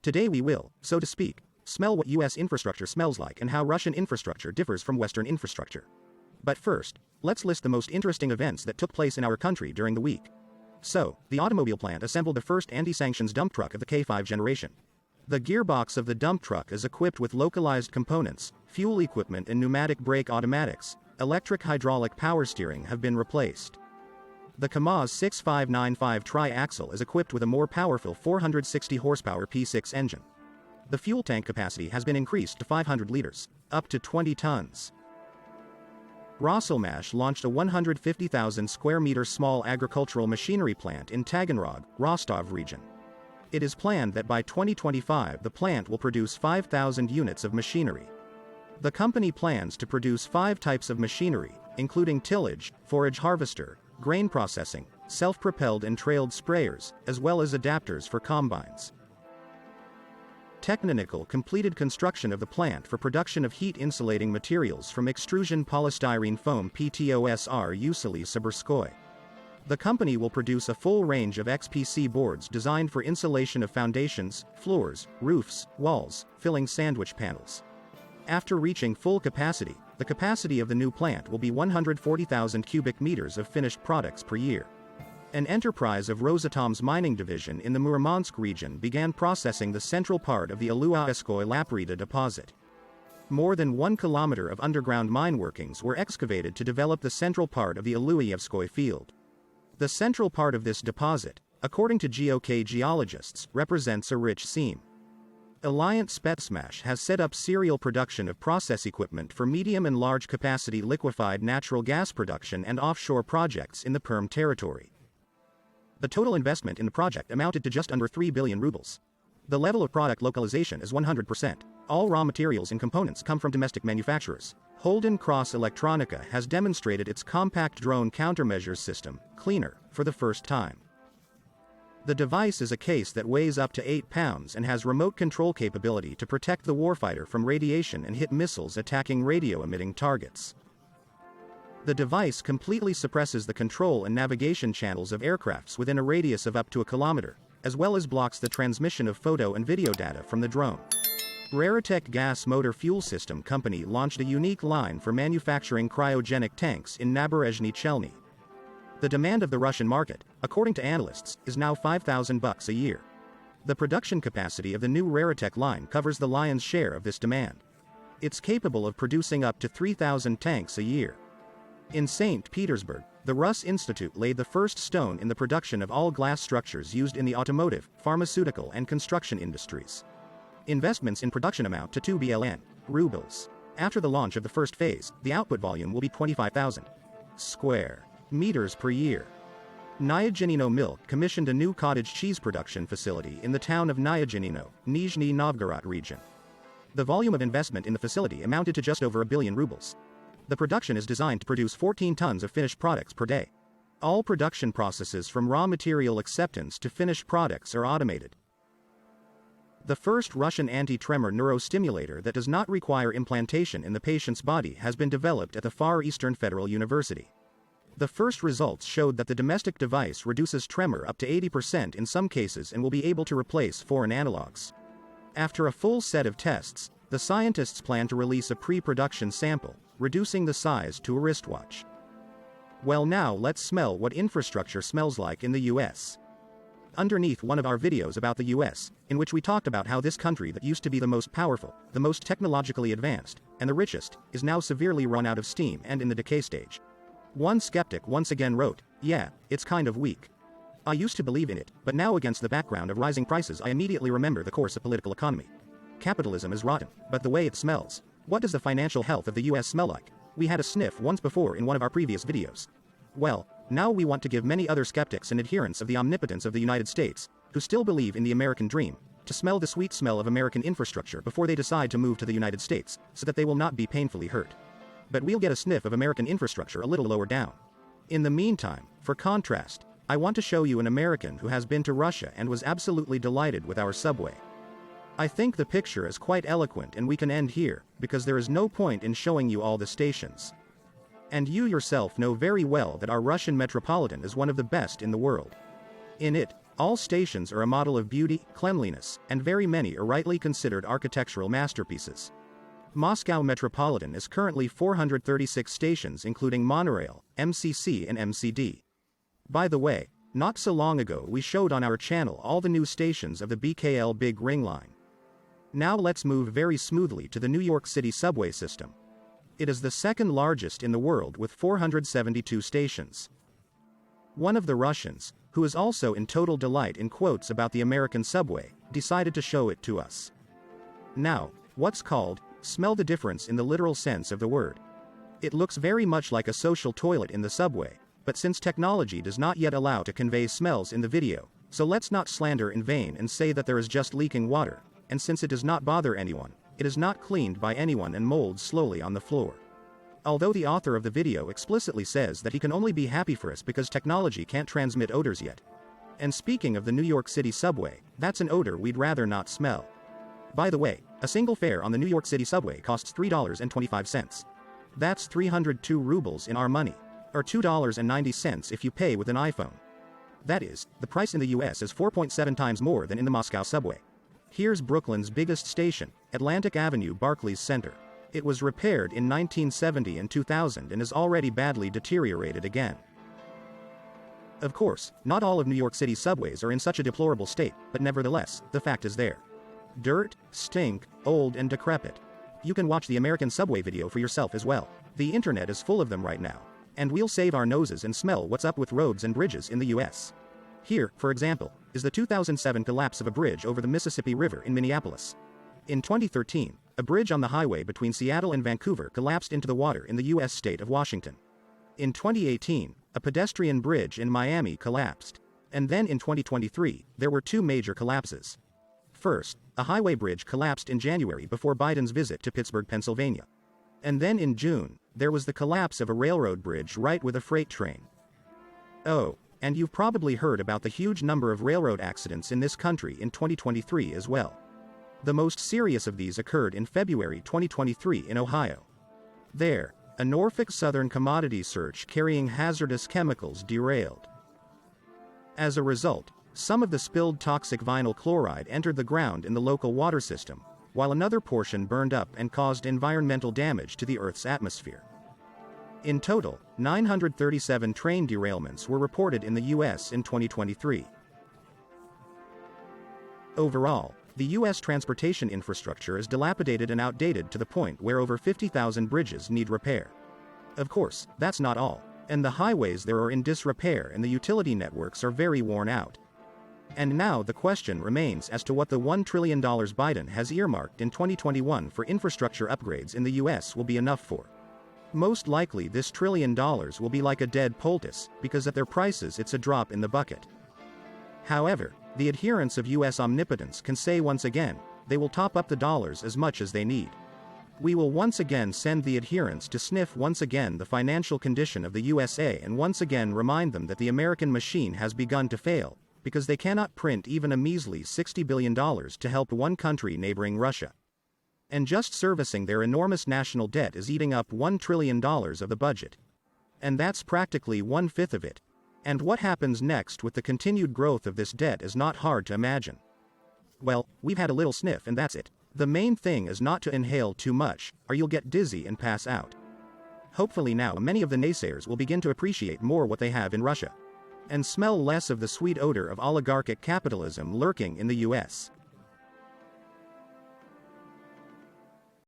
Today we will, so to speak, smell what US infrastructure smells like and how Russian infrastructure differs from Western infrastructure. But first, let's list the most interesting events that took place in our country during the week. So, the automobile plant assembled the first anti-sanctions dump truck of the K5 generation. The gearbox of the dump truck is equipped with localized components, fuel equipment and pneumatic brake automatics. Electric hydraulic power steering have been replaced. The KAMAZ 6595 tri-axle is equipped with a more powerful 460 horsepower P6 engine. The fuel tank capacity has been increased to 500 liters, up to 20 tons. Roselmash launched a 150,000 square meter small agricultural machinery plant in Taganrog, Rostov region. It is planned that by 2025 the plant will produce 5,000 units of machinery. The company plans to produce 5 types of machinery, including tillage, forage harvester, grain processing, self-propelled and trailed sprayers, as well as adapters for combines. Technonickel completed construction of the plant for production of heat-insulating materials from extrusion polystyrene foam PTOSR Usili Siberskoy. The company will produce a full range of XPC boards designed for insulation of foundations, floors, roofs, walls, filling sandwich panels. After reaching full capacity, the capacity of the new plant will be 140,000 cubic meters of finished products per year. An enterprise of Rosatom's mining division in the Murmansk region began processing the central part of the Aluaevskoye Laprida deposit. More than 1 kilometer of underground mine workings were excavated to develop the central part of the Aluaevskoye field. The central part of this deposit, according to GOK geologists, represents a rich seam. Alliant Spetsmash has set up serial production of process equipment for medium and large capacity liquefied natural gas production and offshore projects in the Perm territory. The total investment in the project amounted to just under 3 billion rubles. The level of product localization is 100%. All raw materials and components come from domestic manufacturers. Holden Cross Electronica has demonstrated its compact drone countermeasures system, Cleaner, for the first time. The device is a case that weighs up to 8 pounds and has remote control capability to protect the warfighter from radiation and hit missiles attacking radio-emitting targets. The device completely suppresses the control and navigation channels of aircrafts within a radius of up to a kilometer, as well as blocks the transmission of photo and video data from the drone. Raritech Gas Motor Fuel System Company launched a unique line for manufacturing cryogenic tanks in Naberezhny Chelny. The demand of the Russian market, according to analysts, is now $5,000 a year. The production capacity of the new Raritech line covers the lion's share of this demand. It's capable of producing up to 3,000 tanks a year. In St. Petersburg, the Rus Institute laid the first stone in the production of all glass structures used in the automotive, pharmaceutical and construction industries. Investments in production amount to 2 billion rubles. After the launch of the first phase, the output volume will be 25,000 square meters per year. Nyaginino Milk commissioned a new cottage cheese production facility in the town of Nyaginino, Nizhny Novgorod region. The volume of investment in the facility amounted to just over 1 billion rubles. The production is designed to produce 14 tons of finished products per day. All production processes from raw material acceptance to finished products are automated. The first Russian anti-tremor neurostimulator that does not require implantation in the patient's body has been developed at the Far Eastern Federal University. The first results showed that the domestic device reduces tremor up to 80% in some cases and will be able to replace foreign analogs. After a full set of tests, the scientists plan to release a pre-production sample, reducing the size to a wristwatch. Well, now let's smell what infrastructure smells like in the US. Underneath one of our videos about the US, in which we talked about how this country that used to be the most powerful, the most technologically advanced, and the richest, is now severely run out of steam and in the decay stage. One skeptic once again wrote, "Yeah, it's kind of weak. I used to believe in it, but now against the background of rising prices I immediately remember the course of political economy. Capitalism is rotten, but the way it smells. What does the financial health of the US smell like? We had a sniff once before in one of our previous videos. Well, now we want to give many other skeptics and adherents of the omnipotence of the United States, who still believe in the American dream, to smell the sweet smell of American infrastructure before they decide to move to the United States, so that they will not be painfully hurt. But we'll get a sniff of American infrastructure a little lower down. In the meantime, for contrast, I want to show you an American who has been to Russia and was absolutely delighted with our subway. I think the picture is quite eloquent and we can end here, because there is no point in showing you all the stations. And you yourself know very well that our Russian metropolitan is one of the best in the world. In it, All stations are a model of beauty, cleanliness, and very many are rightly considered architectural masterpieces. Moscow Metropolitan is currently 436 stations including monorail, MCC and MCD. By the way, not so long ago we showed on our channel all the new stations of the BKL Big Ring Line. Now let's move very smoothly to the New York City subway system. It is the second largest in the world with 472 stations. One of the Russians, who is also in total delight in quotes about the American subway, decided to show it to us. Now, what's called, smell the difference in the literal sense of the word. It looks very much like a social toilet in the subway, but since technology does not yet allow to convey smells in the video, so let's not slander in vain and say that there is just leaking water, and since it does not bother anyone, it is not cleaned by anyone and molds slowly on the floor. Although the author of the video explicitly says that he can only be happy for us because technology can't transmit odors yet. And speaking of the New York City subway, that's an odor we'd rather not smell. By the way, a single fare on the New York City subway costs $3.25. That's 302 rubles in our money, or $2.90 if you pay with an iPhone. That is, the price in the US is 4.7 times more than in the Moscow subway. Here's Brooklyn's biggest station, Atlantic Avenue Barclays Center. It was repaired in 1970 and 2000 and is already badly deteriorated again. Of course, not all of New York City's subways are in such a deplorable state, but nevertheless, the fact is there. Dirt, stink, old and decrepit. You can watch the American subway video for yourself as well. The internet is full of them right now. And we'll save our noses and smell what's up with roads and bridges in the US. Here, for example, is the 2007 collapse of a bridge over the Mississippi River in Minneapolis. In 2013, a bridge on the highway between Seattle and Vancouver collapsed into the water in the US state of Washington. In 2018, a pedestrian bridge in Miami collapsed. And then in 2023, there were two major collapses. First, a highway bridge collapsed in January before Biden's visit to Pittsburgh, Pennsylvania. And then in June, there was the collapse of a railroad bridge right with a freight train. Oh, and you've probably heard about the huge number of railroad accidents in this country in 2023 as well. The most serious of these occurred in February 2023 in Ohio. There, a Norfolk Southern commodity surge carrying hazardous chemicals derailed. As a result, some of the spilled toxic vinyl chloride entered the ground in the local water system, while another portion burned up and caused environmental damage to the Earth's atmosphere. In total, 937 train derailments were reported in the US in 2023. Overall, the US transportation infrastructure is dilapidated and outdated to the point where over 50,000 bridges need repair. Of course, that's not all, and the highways there are in disrepair and the utility networks are very worn out. And now the question remains as to what the $1 trillion Biden has earmarked in 2021 for infrastructure upgrades in the US will be enough for. Most likely this $1 trillion will be like a dead poultice, because at their prices it's a drop in the bucket. However, the adherents of US omnipotence can say once again, they will top up the dollars as much as they need. We will once again send the adherents to sniff once again the financial condition of the USA and once again remind them that the American machine has begun to fail, because they cannot print even a measly $60 billion to help one country neighboring Russia. And just servicing their enormous national debt is eating up $1 trillion of the budget. And that's practically 1/5 of it. And what happens next with the continued growth of this debt is not hard to imagine. Well, we've had a little sniff and that's it. The main thing is not to inhale too much, or you'll get dizzy and pass out. Hopefully now many of the naysayers will begin to appreciate more what they have in Russia. And smell less of the sweet odor of oligarchic capitalism lurking in the US.